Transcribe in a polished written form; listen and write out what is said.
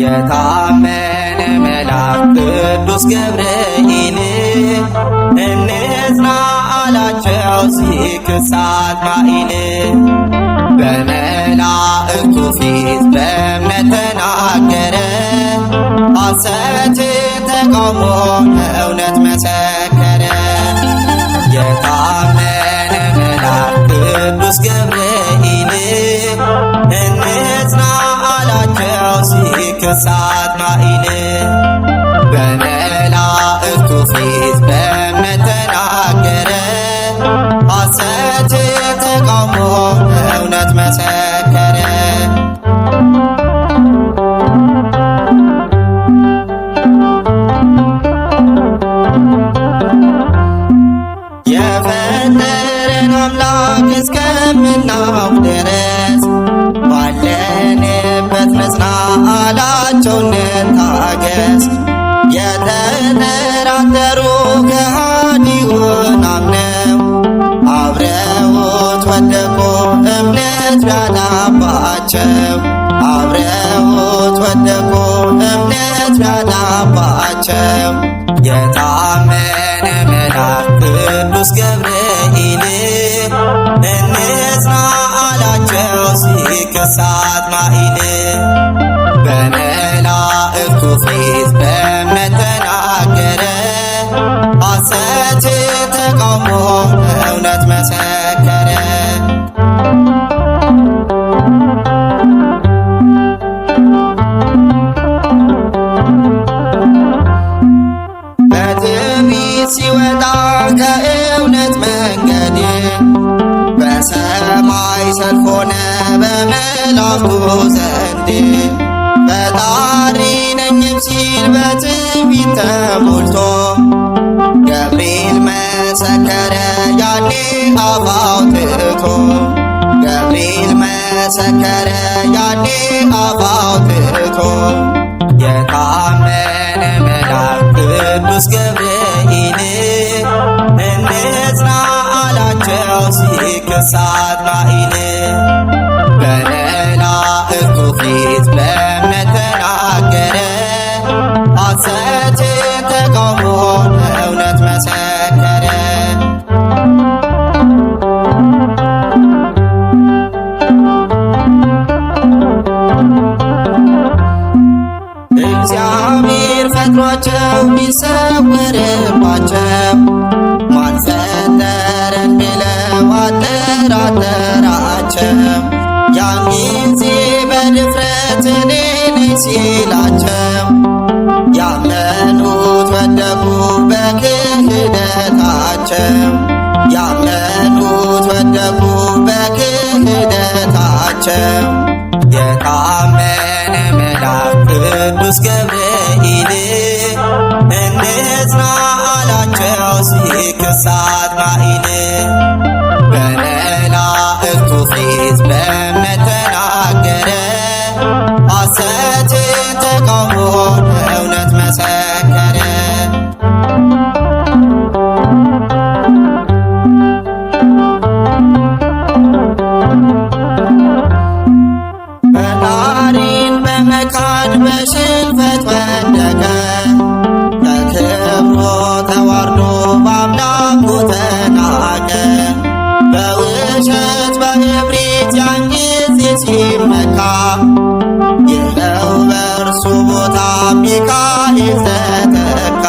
የታመነ መልአክ ቅዱስ ገብርኤል እንጽና አላቸው ሲክስ ሳጥናኤል። በመላእክቱ ፊት በእምነት ተናገረ፣ ሐሰትን ተቃውሞ እውነት መሰከረ። የታመነ መልአክ ቅዱስ ገብርኤል እንጽና አላቸው ሲክስ ሳጥናኤል። በመላእክቱ ፊት በእምነት ተናገረ፣ ሐሰትን ተቃውሞ እውነት መሰከረ። የፈጠረን አምላክ እስከምናውቅ ድረስ ባለንበት ነጽና አላቸው እንታገስ። የተጠራጠሩ ከሃዲውን አምነው አብረውት ወደቁ እምነት ቢያጣባቸው። አብረውት ወደቁ እምነት ቢያጣባቸው። የታመነ መልአክ ቅዱስ ገብርኤል እንጽና አላቸው ሲክስ ሳጥናኤል። በመላእክቱ ፊት በእምነት ተናገረ፣ ሐሰትን ተቃውሞ እውነት መሰከረ። በትዕቢት ሲወጣ ከእውነት መንገድ በሰማይ ሰልፍ ሆነ በመላእክቱ ዘንድ። ፈጣሪ ነኝም ሲል በትዕቢት ተሞልቶ ገብርኤል መሰከረ ያኔ አፍ አውጥቶ። ገብርኤል መሰከረ ያኔ አፍ አውጥቶ። የታመነ መልአክ ቅዱስ ገብርኤል እንጽና አላቸው ሲክስ ሳጥናኤል። በመላእክቱ ፊት በእምነት ተናገረ፣ ሐሰትን ተቃውሞ እውነት መሰከረ። እግዚአብሔር ፈጥሯቸው ቢሰወርባቸው ማን ፈጠረን ብለው አጠራጠራቸው። ያን ጊዜ በድፍረት እኔ ነኝ ሲላቸው ያመኑት ወደቁ በክህደታቸው። ያመኑት ወደቁ በክህደታቸው። የታመነ መልአክ ቅዱስ ገብርኤል እንጽና አላቸው ሲክስ ሳጥናኤል። በመላእክቱ ፊት በእምነት ተናገረ፣ ሐሰትን ተቃውሞ እውነት መሰከረ። ፈጣሪን በመካድ በሽንፈት ወደቀ፣ ከክብሩ ተዋርዶ በአምላኩ ተናቀ። በውሸት በእብሪት ያን ጊዜ ሲመካ ይኸው በእርሱ ቦታ ሚካኤል ተተካ።